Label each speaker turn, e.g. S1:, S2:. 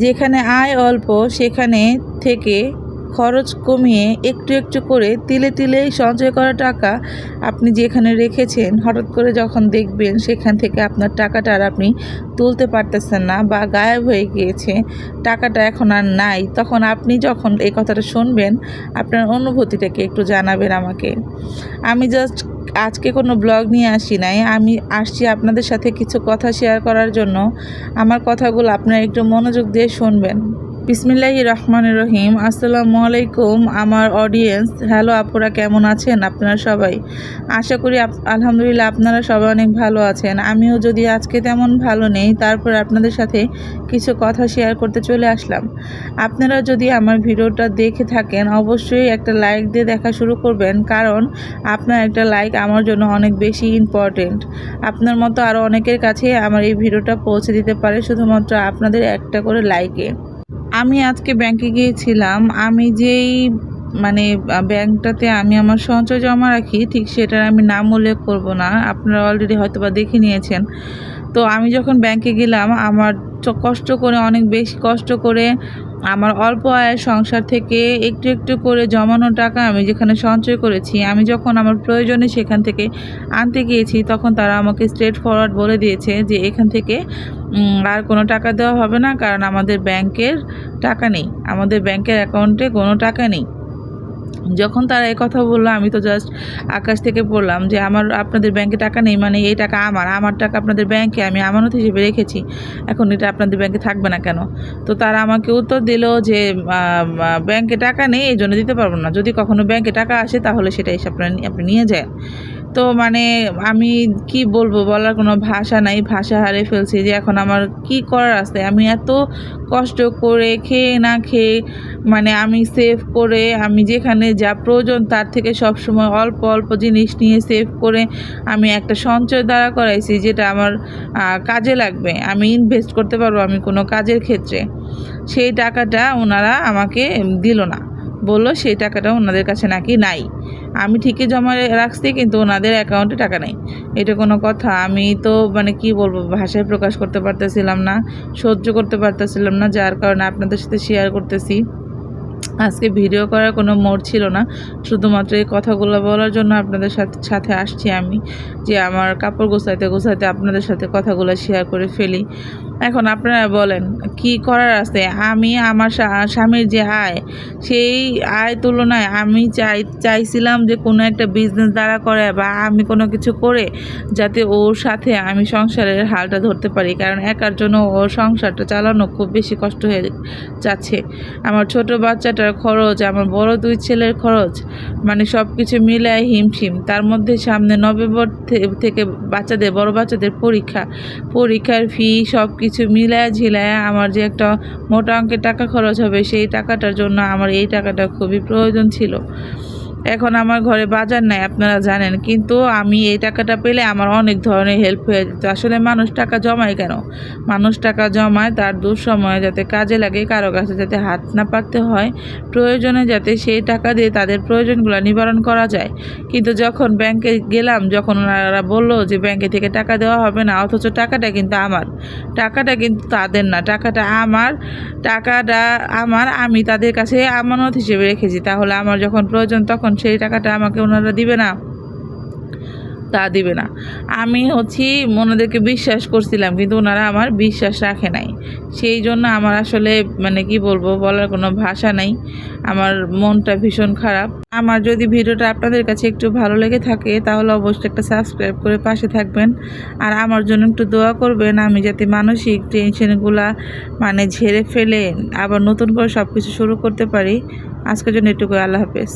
S1: যেখানে আয় অল্প সেখানে থেকে খরচ কমিয়ে একটু একটু করে তিলে তিলে সঞ্চয় করা টাকা আপনি যেখানে রেখেছেন, হঠাৎ করে যখন দেখবেন সেখান থেকে আপনার টাকাটা আর আপনি তুলতে পারতেছেন না বা গায়েব হয়ে গিয়েছে, টাকাটা এখন আর নাই, তখন আপনি যখন এই কথাটা শুনবেন আপনার অনুভূতিটাকে একটু জানাবেন আমাকে। আমি জাস্ট আজকে কোনো ব্লগ নিয়ে আসি নাই, আমি আসছি আপনাদের সাথে কিছু কথা শেয়ার করার জন্য। আমার কথাগুলো আপনারা একটু মনোযোগ দিয়ে শুনবেন। বিসমিল্লাহির রহমানির রহিম। আসসালামু আলাইকুম আমার অডিয়েন্স। হ্যালো আপুরা, কেমন আছেন আপনারা সবাই? আশা করি আলহামদুলিল্লাহ আপনারা সবাই অনেক ভালো আছেন। আমিও যদি আজকে তেমন ভালো নেই, তারপর আপনাদের সাথে কিছু কথা শেয়ার করতে চলে আসলাম। আপনারা যদি আমার ভিডিওটা দেখে থাকেন অবশ্যই একটা লাইক দিয়ে দেখা শুরু করবেন, কারণ আপনার একটা লাইক আমার জন্য অনেক বেশি ইম্পর্টেন্ট। আপনার মতো আরও অনেকের কাছে আমার এই ভিডিওটা পৌঁছে দিতে পারে শুধুমাত্র আপনাদের একটা করে লাইকে। আমি আজকে ব্যাংকে গিয়েছিলাম। আমি যেই ব্যাংকটাতে আমি আমার সঞ্চয় জমা রাখি, ঠিক সেটার আমি নাম উল্লেখ করব না, আপনারা অলরেডি হয়তো বা দেখে নিয়েছেন। তো আমি যখন ব্যাংকে গেলাম, আমার অনেক বেশি কষ্ট করে আমার অল্প আয়ের সংসার থেকে একটু একটু করে জমানো টাকা আমি যেখানে সঞ্চয় করেছি, আমি যখন আমার প্রয়োজনে সেখান থেকে আনতে গিয়েছি, তখন তারা আমাকে স্ট্রেট ফরওয়ার্ড বলে দিয়েছে যে এখান থেকে আর কোনো টাকা দেওয়া হবে না, কারণ আমাদের ব্যাংকের টাকা নেই, আমাদের ব্যাংকের অ্যাকাউন্টে কোনো টাকা নেই। যখন তারা এই কথা বললো, আমি তো জাস্ট আকাশ থেকে পড়লাম যে আপনাদের ব্যাংকে টাকা নেই মানে এই টাকা আমার টাকা আপনাদের ব্যাংকে আমি আমানত হিসেবে রেখেছি, এখন এটা আপনাদের ব্যাংকে থাকবে না কেন? তো তারা আমাকে উত্তর দিল যে ব্যাংকে টাকা নেই, এই জন্য দিতে পারবো না, যদি কখনো ব্যাংকে টাকা আসে তাহলে সেটা এসে আপনি নিয়ে যান। তো আমি কি বলবো, বলার কোনো ভাষা নাই, ভাষা হারিয়ে ফেলছি যে এখন আমার কি করার আছে। আমি এত কষ্ট করে খেয়ে না খেয়ে আমি সেভ করে, আমি যেখানে যা প্রয়োজন তার থেকে সবসময় অল্প অল্প জিনিস নিয়ে সেভ করে আমি একটা সঞ্চয় দাঁড়া করাইছি, যেটা আমার কাজে লাগবে, আমি ইনভেস্ট করতে পারবো আমি কোনো কাজের ক্ষেত্রে। সেই টাকাটা ওনারা আমাকে দিল না, বললো সেই টাকাটা ওনাদের কাছে নাকি নাই। আমি ঠিকই জমা রাখছি, কিন্তু ওনাদের অ্যাকাউন্টে টাকা নেই। এটা কোনো কথা? আমি তো কি বলবো, ভাষায় প্রকাশ করতে পারতেছিলাম না, সহ্য করতে পারতেছিলাম না, যার কারণে আপনাদের সাথে শেয়ার করতেছি। আজকে ভিডিও করার কোনো মোড ছিল না, শুধুমাত্র এই কথাগুলো বলার জন্য আপনাদের সাথে আসছি আমি, যে আমার কাপড় গোছাইতে গোছাইতে আপনাদের সাথে কথাগুলো শেয়ার করে ফেলি। এখন আপনারা বলেন কি করার আছে? আমি আমার স্বামীর যে আয়, সেই আয় তুলনায় আমি চাইছিলাম যে কোনো একটা বিজনেস দাঁড়া করে বা আমি কোনো কিছু করে যাতে ওর সাথে আমি সংসারের হালটা ধরতে পারি, কারণ একার জন্য ওর সংসারটা চালানো খুব বেশি কষ্ট হয়ে যাচ্ছে। আমার ছোট বাচ্চাটার খরচ, আমার বড় 2 ছেলের খরচ, সব কিছু মিলায় হিমশিম। তার মধ্যে সামনে নভেম্বর থেকে বড় বাচ্চাদের পরীক্ষার ফি, সব কিছু মিলায় ঝিলায় আমার যে একটা মোটা অঙ্কের টাকা খরচ হবে, সেই টাকাটার জন্য আমার এই টাকাটা খুবই প্রয়োজন ছিল। এখন আমার ঘরে বাজার নাই, আপনারা জানেন, কিন্তু আমি এই টাকাটা পেলে আমার অনেক ধরনের হেল্প হয়ে যেত। আসলে মানুষ টাকা জমায় কেন? মানুষ টাকা জমায় তার দুঃসময়ে যাতে কাজে লাগে, কারো কাছে যাতে হাত না পাততে হয়, প্রয়োজনে যাতে সেই টাকা দিয়ে তাদের প্রয়োজনগুলো নিবারণ করা যায়। কিন্তু যখন ব্যাংকে গেলাম, যখন ওনারা বললো যে ব্যাংকে থেকে টাকা দেওয়া হবে না, অথচ টাকাটা কিন্তু আমার, টাকাটা কিন্তু তাদের না, টাকাটা আমার, আমি তাদের কাছে আমানত হিসেবে রেখেছি। তাহলে আমার যখন প্রয়োজন তখন সেই টাকাটা আমাকে ওনারা দিবে না? তা দিবে না। আমি ওনাদেরকে বিশ্বাস করছিলাম, কিন্তু ওনারা আমার বিশ্বাস রাখে নাই। সেই জন্য আমার আসলে কি বলবো, বলার কোনো ভাষা নাই, আমার মনটা ভীষণ খারাপ। আমার যদি ভিডিওটা আপনাদের কাছে একটু ভালো লেগে থাকে তাহলে অবশ্যই একটা সাবস্ক্রাইব করে পাশে থাকবেন, আর আমার জন্য একটু দোয়া করবেন, আমি যাতে মানসিক টেনশনগুলা ঝেড়ে ফেলে আবার নতুন করে সব কিছু শুরু করতে পারি। আজকের জন্য এটুকু। আল্লাহ হাফেজ।